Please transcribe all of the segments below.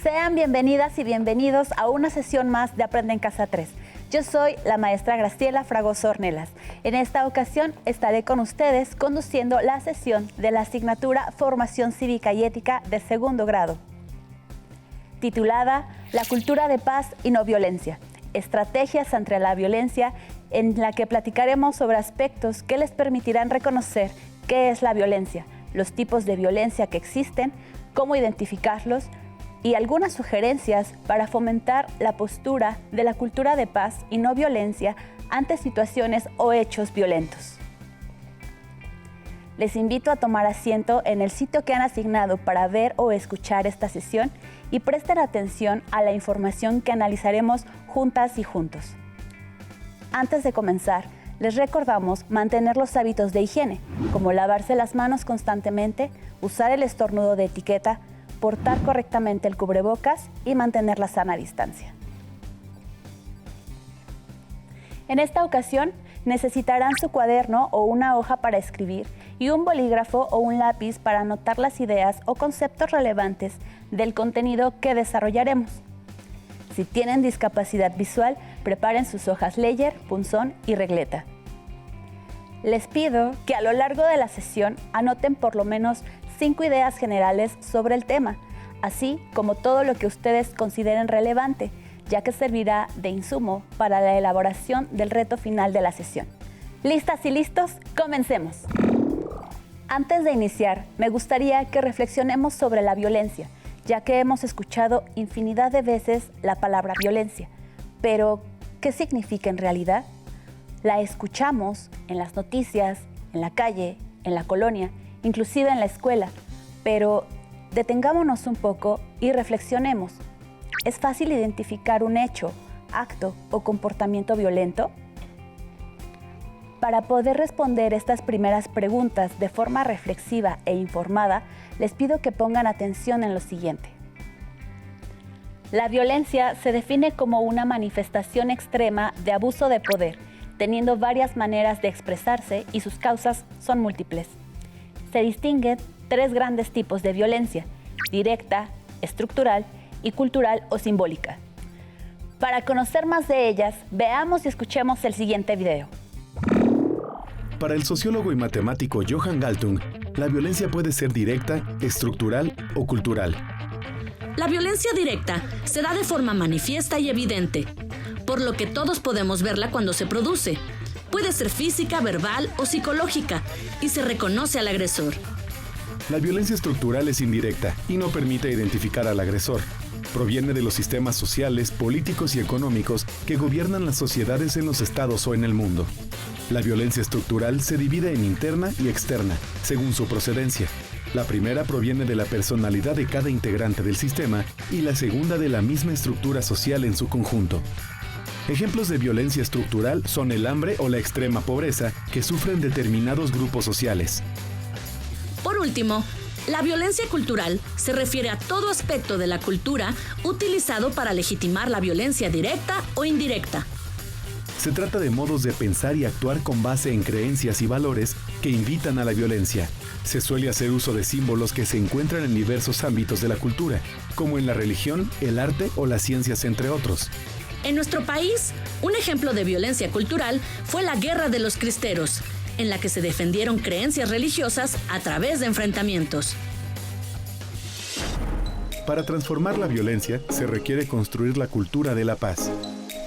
Sean bienvenidas y bienvenidos a una sesión más de Aprende en Casa 3. Yo soy la maestra Graciela Fragoso Ornelas. En esta ocasión estaré con ustedes conduciendo la sesión de la asignatura Formación Cívica y Ética de segundo grado, titulada La cultura de paz y no violencia, estrategias ante la violencia, en la que platicaremos sobre aspectos que les permitirán reconocer qué es la violencia, los tipos de violencia que existen, cómo identificarlos, y algunas sugerencias para fomentar la postura de la cultura de paz y no violencia ante situaciones o hechos violentos. Les invito a tomar asiento en el sitio que han asignado para ver o escuchar esta sesión y presten atención a la información que analizaremos juntas y juntos. Antes de comenzar, les recordamos mantener los hábitos de higiene, como lavarse las manos constantemente, usar el estornudo de etiqueta, portar correctamente el cubrebocas y mantener la sana distancia. En esta ocasión necesitarán su cuaderno o una hoja para escribir y un bolígrafo o un lápiz para anotar las ideas o conceptos relevantes del contenido que desarrollaremos. Si tienen discapacidad visual, preparen sus hojas Leyer, punzón y regleta. Les pido que a lo largo de la sesión anoten por lo menos 5 ideas generales sobre el tema, así como todo lo que ustedes consideren relevante, ya que servirá de insumo para la elaboración del reto final de la sesión. ¿Listas y listos? ¡Comencemos! Antes de iniciar, me gustaría que reflexionemos sobre la violencia, ya que hemos escuchado infinidad de veces la palabra violencia. Pero, ¿qué significa en realidad? La escuchamos en las noticias, en la calle, en la colonia, inclusive en la escuela, pero detengámonos un poco y reflexionemos. ¿Es fácil identificar un hecho, acto o comportamiento violento? Para poder responder estas primeras preguntas de forma reflexiva e informada, les pido que pongan atención en lo siguiente. La violencia se define como una manifestación extrema de abuso de poder, teniendo varias maneras de expresarse y sus causas son múltiples. Se distinguen 3 grandes tipos de violencia: directa, estructural y cultural o simbólica. Para conocer más de ellas, veamos y escuchemos el siguiente video. Para el sociólogo y matemático Johan Galtung, la violencia puede ser directa, estructural o cultural. La violencia directa se da de forma manifiesta y evidente, por lo que todos podemos verla cuando se produce. Puede ser física, verbal o psicológica, y se reconoce al agresor. La violencia estructural es indirecta y no permite identificar al agresor. Proviene de los sistemas sociales, políticos y económicos que gobiernan las sociedades en los estados o en el mundo. La violencia estructural se divide en interna y externa, según su procedencia. La primera proviene de la personalidad de cada integrante del sistema y la segunda de la misma estructura social en su conjunto. Ejemplos de violencia estructural son el hambre o la extrema pobreza que sufren determinados grupos sociales. Por último, la violencia cultural se refiere a todo aspecto de la cultura utilizado para legitimar la violencia directa o indirecta. Se trata de modos de pensar y actuar con base en creencias y valores que invitan a la violencia. Se suele hacer uso de símbolos que se encuentran en diversos ámbitos de la cultura, como en la religión, el arte o las ciencias, entre otros. En nuestro país, un ejemplo de violencia cultural fue la Guerra de los Cristeros, en la que se defendieron creencias religiosas a través de enfrentamientos. Para transformar la violencia, se requiere construir la cultura de la paz.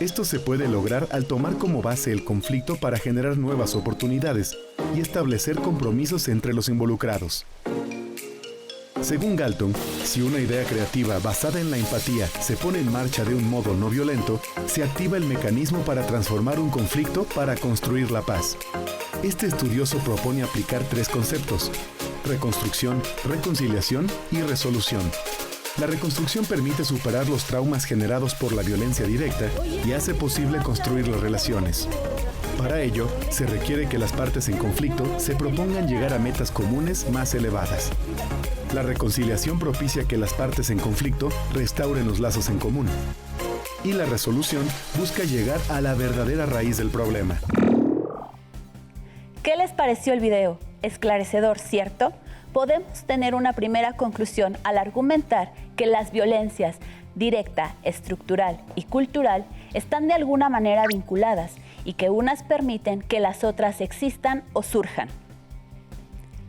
Esto se puede lograr al tomar como base el conflicto para generar nuevas oportunidades y establecer compromisos entre los involucrados. Según Galtung, si una idea creativa basada en la empatía se pone en marcha de un modo no violento, se activa el mecanismo para transformar un conflicto para construir la paz. Este estudioso propone aplicar 3 conceptos: reconstrucción, reconciliación y resolución. La reconstrucción permite superar los traumas generados por la violencia directa y hace posible construir las relaciones. Para ello, se requiere que las partes en conflicto se propongan llegar a metas comunes más elevadas. La reconciliación propicia que las partes en conflicto restauren los lazos en común. Y la resolución busca llegar a la verdadera raíz del problema. ¿Qué les pareció el video? Esclarecedor, ¿cierto? Podemos tener una primera conclusión al argumentar que las violencias directa, estructural y cultural están de alguna manera vinculadas y que unas permiten que las otras existan o surjan.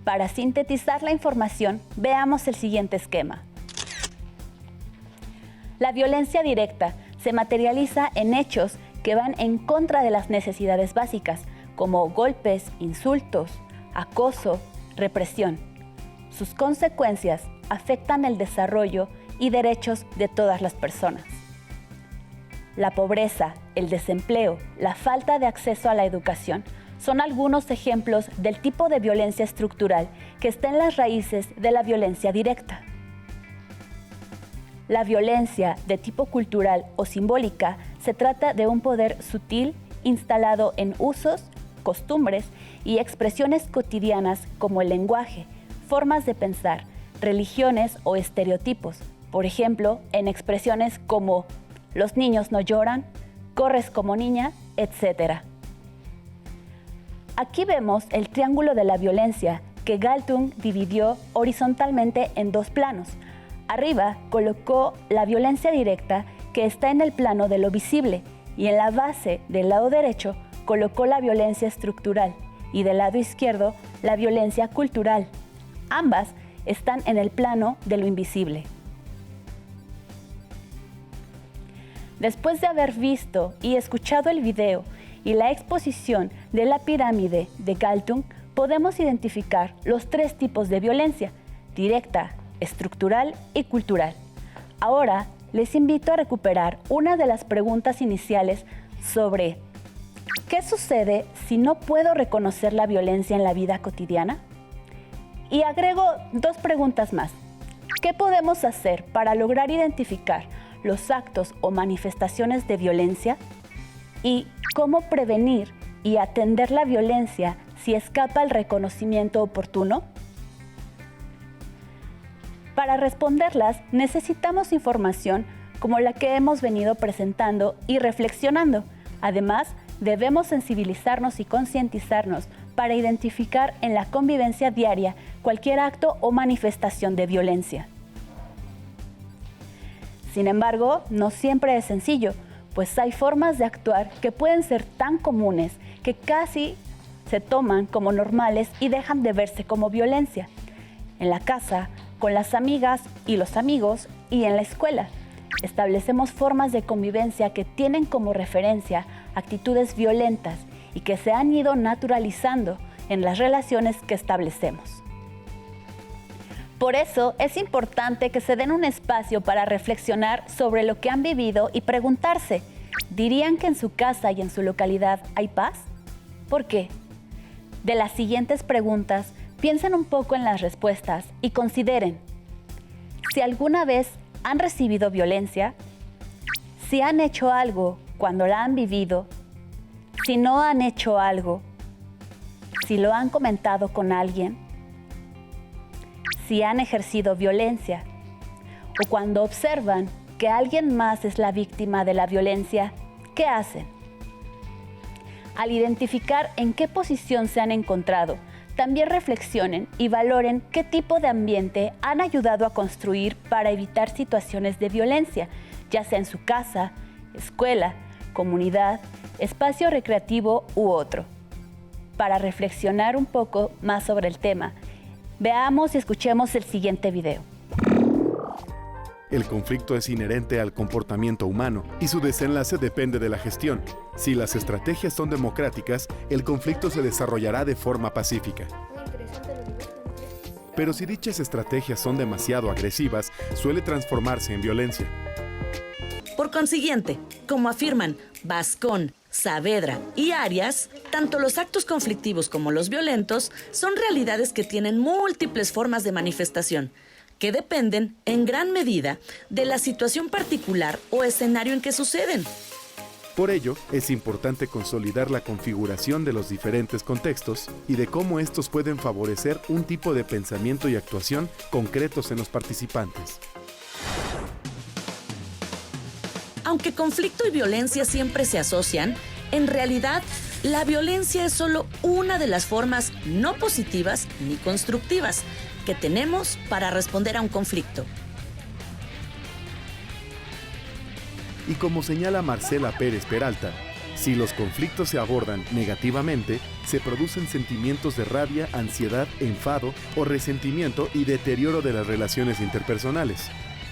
Para sintetizar la información, veamos el siguiente esquema. La violencia directa se materializa en hechos que van en contra de las necesidades básicas, como golpes, insultos, acoso, represión. Sus consecuencias afectan el desarrollo y derechos de todas las personas. La pobreza, el desempleo, la falta de acceso a la educación son algunos ejemplos del tipo de violencia estructural que está en las raíces de la violencia directa. La violencia de tipo cultural o simbólica se trata de un poder sutil instalado en usos, costumbres y expresiones cotidianas como el lenguaje, formas de pensar, religiones o estereotipos. Por ejemplo, en expresiones como los niños no lloran, corres como niña, etc. Aquí vemos el triángulo de la violencia que Galtung dividió horizontalmente en dos planos. Arriba colocó la violencia directa que está en el plano de lo visible y en la base del lado derecho colocó la violencia estructural y del lado izquierdo la violencia cultural. Ambas están en el plano de lo invisible. Después de haber visto y escuchado el video y la exposición de la pirámide de Galtung, podemos identificar los tres tipos de violencia: directa, estructural y cultural. Ahora les invito a recuperar una de las preguntas iniciales sobre ¿qué sucede si no puedo reconocer la violencia en la vida cotidiana? Y agrego dos preguntas más. ¿Qué podemos hacer para lograr identificar los actos o manifestaciones de violencia? ¿Y cómo prevenir y atender la violencia si escapa el reconocimiento oportuno? Para responderlas, necesitamos información como la que hemos venido presentando y reflexionando. Además, debemos sensibilizarnos y concientizarnos para identificar en la convivencia diaria cualquier acto o manifestación de violencia. Sin embargo, no siempre es sencillo, pues hay formas de actuar que pueden ser tan comunes que casi se toman como normales y dejan de verse como violencia. En la casa, con las amigas y los amigos y en la escuela, establecemos formas de convivencia que tienen como referencia actitudes violentas y que se han ido naturalizando en las relaciones que establecemos. Por eso es importante que se den un espacio para reflexionar sobre lo que han vivido y preguntarse, ¿dirían que en su casa y en su localidad hay paz? ¿Por qué? De las siguientes preguntas, piensen un poco en las respuestas y consideren si alguna vez han recibido violencia, si han hecho algo cuando la han vivido, si no han hecho algo, si lo han comentado con alguien, si han ejercido violencia o cuando observan que alguien más es la víctima de la violencia, ¿qué hacen? Al identificar en qué posición se han encontrado, también reflexionen y valoren qué tipo de ambiente han ayudado a construir para evitar situaciones de violencia, ya sea en su casa, escuela, comunidad, espacio recreativo u otro. Para reflexionar un poco más sobre el tema, veamos y escuchemos el siguiente video. El conflicto es inherente al comportamiento humano y su desenlace depende de la gestión. Si las estrategias son democráticas, el conflicto se desarrollará de forma pacífica. Pero si dichas estrategias son demasiado agresivas, suele transformarse en violencia. Por consiguiente, como afirman Bascón, Saavedra y Arias, tanto los actos conflictivos como los violentos son realidades que tienen múltiples formas de manifestación, que dependen en gran medida de la situación particular o escenario en que suceden. Por ello, es importante consolidar la configuración de los diferentes contextos y de cómo estos pueden favorecer un tipo de pensamiento y actuación concretos en los participantes. Aunque conflicto y violencia siempre se asocian, en realidad, la violencia es solo una de las formas no positivas ni constructivas que tenemos para responder a un conflicto. Y como señala Marcela Pérez Peralta, si los conflictos se abordan negativamente, se producen sentimientos de rabia, ansiedad, enfado o resentimiento y deterioro de las relaciones interpersonales.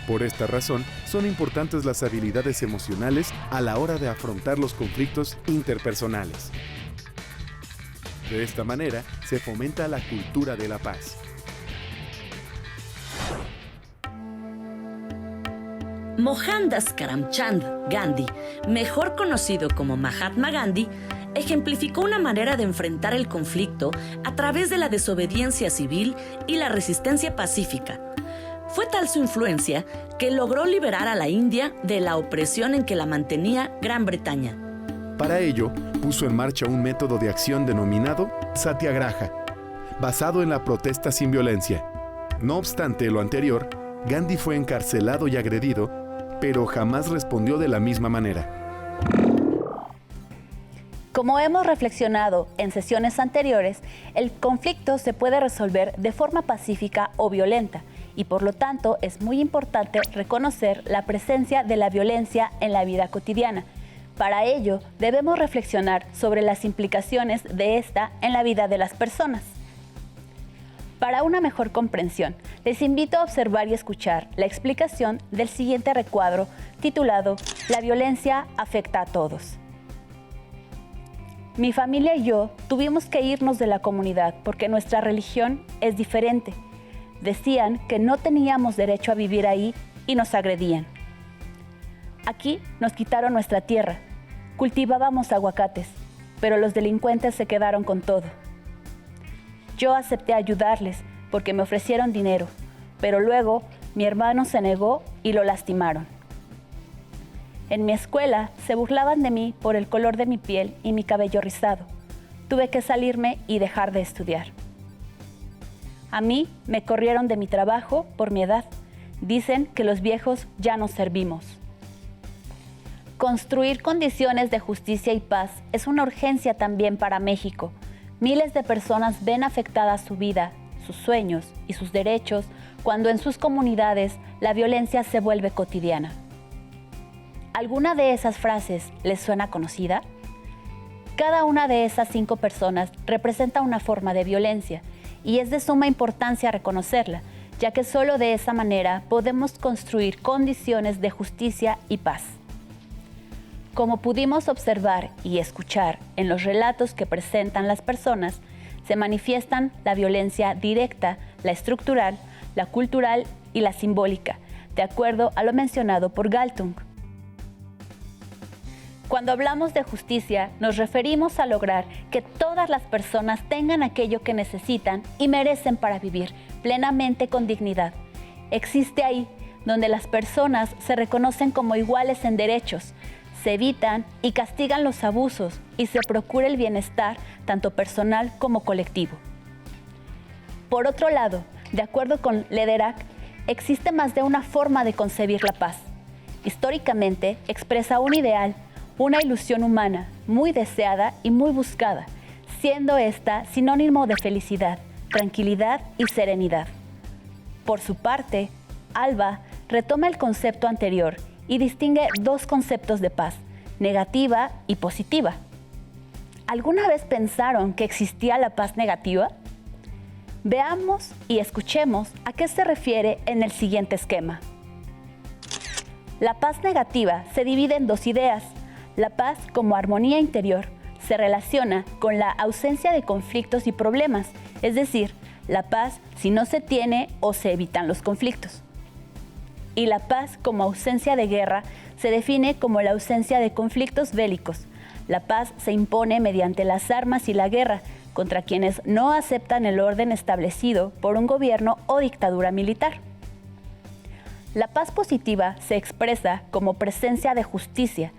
Por esta razón, son importantes las habilidades emocionales a la hora de afrontar los conflictos interpersonales. De esta manera, se fomenta la cultura de la paz. Mohandas Karamchand Gandhi, mejor conocido como Mahatma Gandhi, ejemplificó una manera de enfrentar el conflicto a través de la desobediencia civil y la resistencia pacífica. Fue tal su influencia que logró liberar a la India de la opresión en que la mantenía Gran Bretaña. Para ello, puso en marcha un método de acción denominado Satyagraha, basado en la protesta sin violencia. No obstante lo anterior, Gandhi fue encarcelado y agredido, pero jamás respondió de la misma manera. Como hemos reflexionado en sesiones anteriores, el conflicto se puede resolver de forma pacífica o violenta, y por lo tanto es muy importante reconocer la presencia de la violencia en la vida cotidiana. Para ello, debemos reflexionar sobre las implicaciones de esta en la vida de las personas. Para una mejor comprensión, les invito a observar y escuchar la explicación del siguiente recuadro titulado «La violencia afecta a todos». Mi familia y yo tuvimos que irnos de la comunidad porque nuestra religión es diferente. Decían que no teníamos derecho a vivir ahí y nos agredían. Aquí nos quitaron nuestra tierra. Cultivábamos aguacates, pero los delincuentes se quedaron con todo. Yo acepté ayudarles porque me ofrecieron dinero, pero luego mi hermano se negó y lo lastimaron. En mi escuela se burlaban de mí por el color de mi piel y mi cabello rizado. Tuve que salirme y dejar de estudiar. A mí me corrieron de mi trabajo por mi edad. Dicen que los viejos ya no servimos. Construir condiciones de justicia y paz es una urgencia también para México. Miles de personas ven afectada su vida, sus sueños y sus derechos cuando en sus comunidades la violencia se vuelve cotidiana. ¿Alguna de esas frases les suena conocida? Cada una de esas 5 personas representa una forma de violencia y es de suma importancia reconocerla, ya que solo de esa manera podemos construir condiciones de justicia y paz. Como pudimos observar y escuchar en los relatos que presentan las personas, se manifiestan la violencia directa, la estructural, la cultural y la simbólica, de acuerdo a lo mencionado por Galtung. Cuando hablamos de justicia, nos referimos a lograr que todas las personas tengan aquello que necesitan y merecen para vivir plenamente con dignidad. Existe ahí donde las personas se reconocen como iguales en derechos, se evitan y castigan los abusos y se procura el bienestar tanto personal como colectivo. Por otro lado, de acuerdo con Lederach, existe más de una forma de concebir la paz. Históricamente expresa un ideal, una ilusión humana, muy deseada y muy buscada, siendo esta sinónimo de felicidad, tranquilidad y serenidad. Por su parte, Alba retoma el concepto anterior y distingue 2 conceptos de paz, negativa y positiva. ¿Alguna vez pensaron que existía la paz negativa? Veamos y escuchemos a qué se refiere en el siguiente esquema. La paz negativa se divide en 2 ideas. La paz como armonía interior se relaciona con la ausencia de conflictos y problemas, es decir, la paz si no se tiene o se evitan los conflictos. Y la paz como ausencia de guerra se define como la ausencia de conflictos bélicos. La paz se impone mediante las armas y la guerra contra quienes no aceptan el orden establecido por un gobierno o dictadura militar. La paz positiva se expresa como presencia de justicia.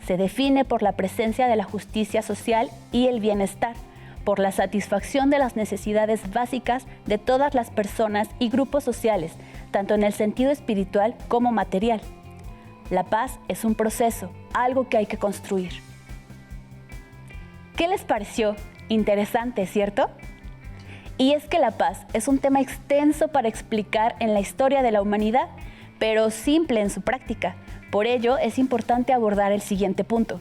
Se define por la presencia de la justicia social y el bienestar, por la satisfacción de las necesidades básicas de todas las personas y grupos sociales, tanto en el sentido espiritual como material. La paz es un proceso, algo que hay que construir. ¿Qué les pareció? Interesante, ¿cierto? Y es que la paz es un tema extenso para explicar en la historia de la humanidad, pero simple en su práctica. Por ello, es importante abordar el siguiente punto.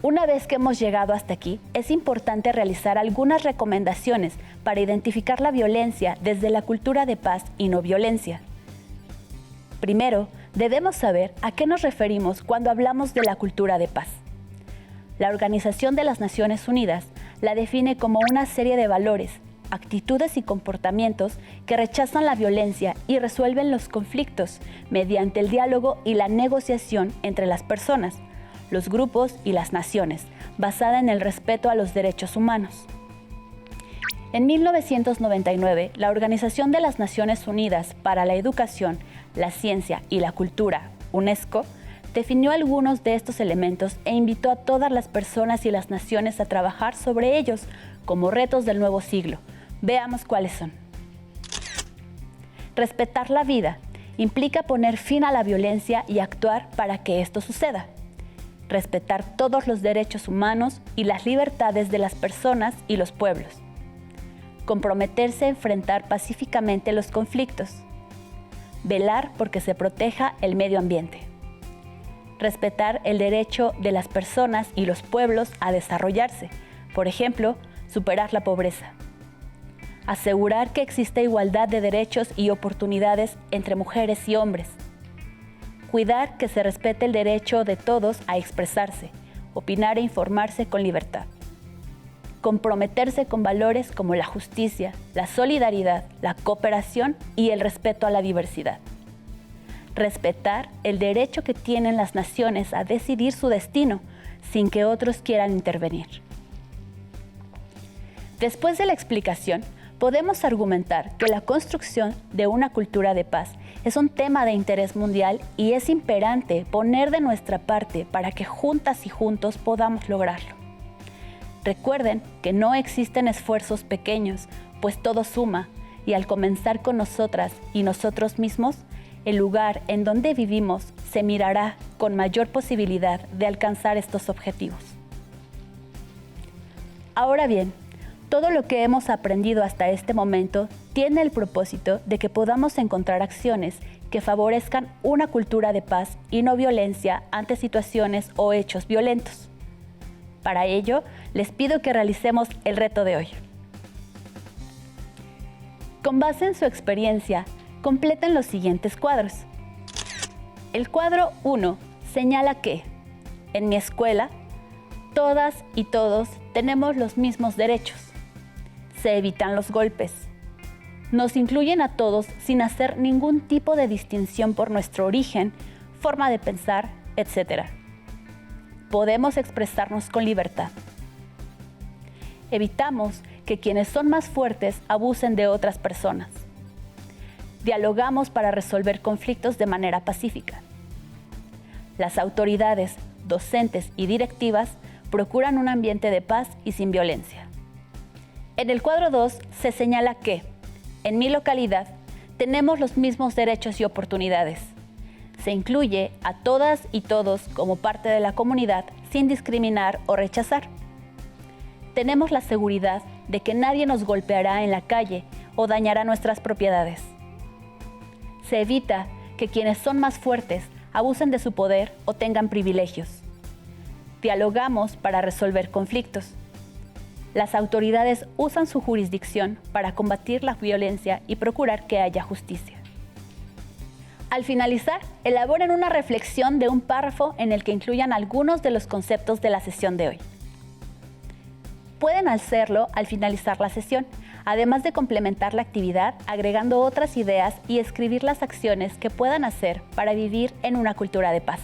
Una vez que hemos llegado hasta aquí, es importante realizar algunas recomendaciones para identificar la violencia desde la cultura de paz y no violencia. Primero, debemos saber a qué nos referimos cuando hablamos de la cultura de paz. La Organización de las Naciones Unidas la define como una serie de valores, actitudes y comportamientos que rechazan la violencia y resuelven los conflictos mediante el diálogo y la negociación entre las personas, los grupos y las naciones, basada en el respeto a los derechos humanos. En 1999, la Organización de las Naciones Unidas para la Educación, la Ciencia y la Cultura, UNESCO, definió algunos de estos elementos e invitó a todas las personas y las naciones a trabajar sobre ellos como retos del nuevo siglo. Veamos cuáles son. Respetar la vida implica poner fin a la violencia y actuar para que esto suceda. Respetar todos los derechos humanos y las libertades de las personas y los pueblos. Comprometerse a enfrentar pacíficamente los conflictos. Velar porque se proteja el medio ambiente. Respetar el derecho de las personas y los pueblos a desarrollarse, por ejemplo, superar la pobreza. Asegurar que exista igualdad de derechos y oportunidades entre mujeres y hombres. Cuidar que se respete el derecho de todos a expresarse, opinar e informarse con libertad. Comprometerse con valores como la justicia, la solidaridad, la cooperación y el respeto a la diversidad. Respetar el derecho que tienen las naciones a decidir su destino sin que otros quieran intervenir. Después de la explicación, podemos argumentar que la construcción de una cultura de paz es un tema de interés mundial y es imperante poner de nuestra parte para que juntas y juntos podamos lograrlo. Recuerden que no existen esfuerzos pequeños, pues todo suma, y al comenzar con nosotras y nosotros mismos, el lugar en donde vivimos se mirará con mayor posibilidad de alcanzar estos objetivos. Ahora bien, todo lo que hemos aprendido hasta este momento tiene el propósito de que podamos encontrar acciones que favorezcan una cultura de paz y no violencia ante situaciones o hechos violentos. Para ello, les pido que realicemos el reto de hoy. Con base en su experiencia, completen los siguientes cuadros. El cuadro 1 señala que, en mi escuela, todas y todos tenemos los mismos derechos. Se evitan los golpes. Nos incluyen a todos sin hacer ningún tipo de distinción por nuestro origen, forma de pensar, etc. Podemos expresarnos con libertad. Evitamos que quienes son más fuertes abusen de otras personas. Dialogamos para resolver conflictos de manera pacífica. Las autoridades, docentes y directivas procuran un ambiente de paz y sin violencia. En el cuadro 2 se señala que, en mi localidad, tenemos los mismos derechos y oportunidades. Se incluye a todas y todos como parte de la comunidad sin discriminar o rechazar. Tenemos la seguridad de que nadie nos golpeará en la calle o dañará nuestras propiedades. Se evita que quienes son más fuertes abusen de su poder o tengan privilegios. Dialogamos para resolver conflictos. Las autoridades usan su jurisdicción para combatir la violencia y procurar que haya justicia. Al finalizar, elaboren una reflexión de un párrafo en el que incluyan algunos de los conceptos de la sesión de hoy. Pueden hacerlo al finalizar la sesión, además de complementar la actividad agregando otras ideas y escribir las acciones que puedan hacer para vivir en una cultura de paz.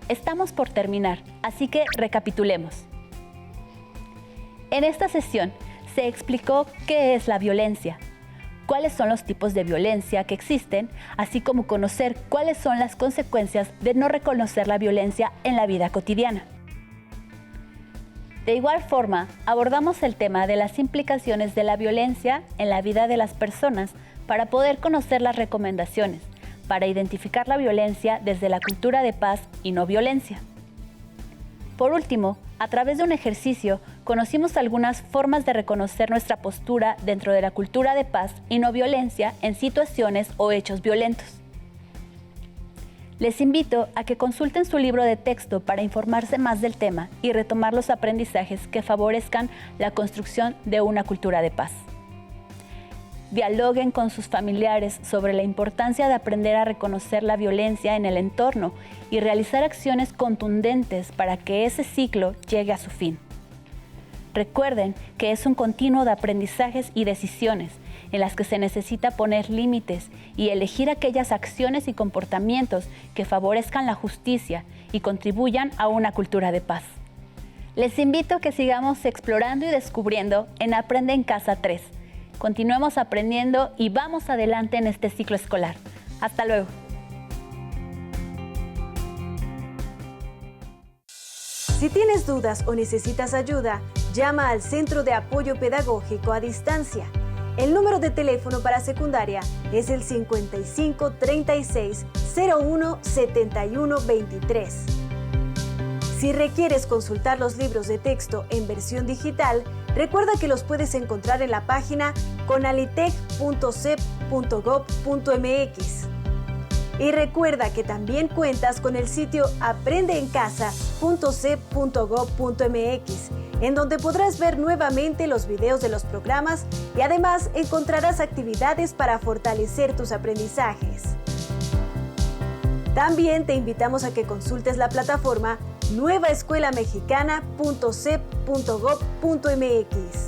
Estamos por terminar, así que recapitulemos. En esta sesión se explicó qué es la violencia, cuáles son los tipos de violencia que existen, así como conocer cuáles son las consecuencias de no reconocer la violencia en la vida cotidiana. De igual forma, abordamos el tema de las implicaciones de la violencia en la vida de las personas para poder conocer las recomendaciones, para identificar la violencia desde la cultura de paz y no violencia. Por último, a través de un ejercicio, conocimos algunas formas de reconocer nuestra postura dentro de la cultura de paz y no violencia en situaciones o hechos violentos. Les invito a que consulten su libro de texto para informarse más del tema y retomar los aprendizajes que favorezcan la construcción de una cultura de paz. Dialoguen con sus familiares sobre la importancia de aprender a reconocer la violencia en el entorno y realizar acciones contundentes para que ese ciclo llegue a su fin. Recuerden que es un continuo de aprendizajes y decisiones en las que se necesita poner límites y elegir aquellas acciones y comportamientos que favorezcan la justicia y contribuyan a una cultura de paz. Les invito a que sigamos explorando y descubriendo en Aprende en Casa 3. Continuemos aprendiendo y vamos adelante en este ciclo escolar. Hasta luego. Si tienes dudas o necesitas ayuda, llama al Centro de Apoyo Pedagógico a Distancia. El número de teléfono para secundaria es el 55 36 01 71 23. Si requieres consultar los libros de texto en versión digital, recuerda que los puedes encontrar en la página conalitec.cep.gov.mx. Y recuerda que también cuentas con el sitio aprendeencasa.cep.gov.mx, en donde podrás ver nuevamente los videos de los programas y además encontrarás actividades para fortalecer tus aprendizajes. También te invitamos a que consultes la plataforma nuevaescuelamexicana.cep.gov.mx.